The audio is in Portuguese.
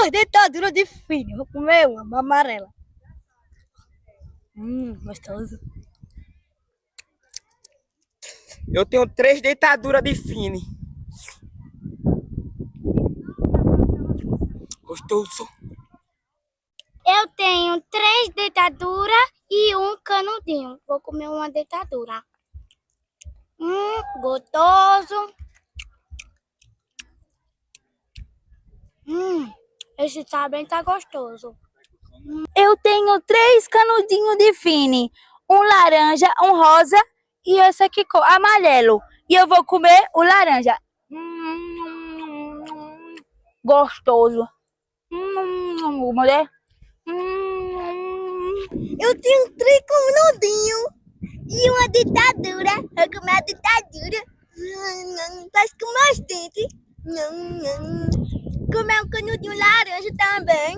duas dentaduras de fine. Vou comer uma amarela. Gostoso. Eu tenho 3 dentaduras de fine. Gostoso. Eu tenho 3 dentaduras e um canudinho. Vou comer uma dentadura. Gostoso. Esse também tá gostoso. Eu tenho 3 canudinhos de fine. Um laranja, um rosa e esse aqui amarelo. E eu vou comer o laranja. Gostoso. Mulher. Eu tenho 3 canudinhos e uma ditadura. Vou comer a ditadura. Faz com mais dente. Comer um canudinho laranja também.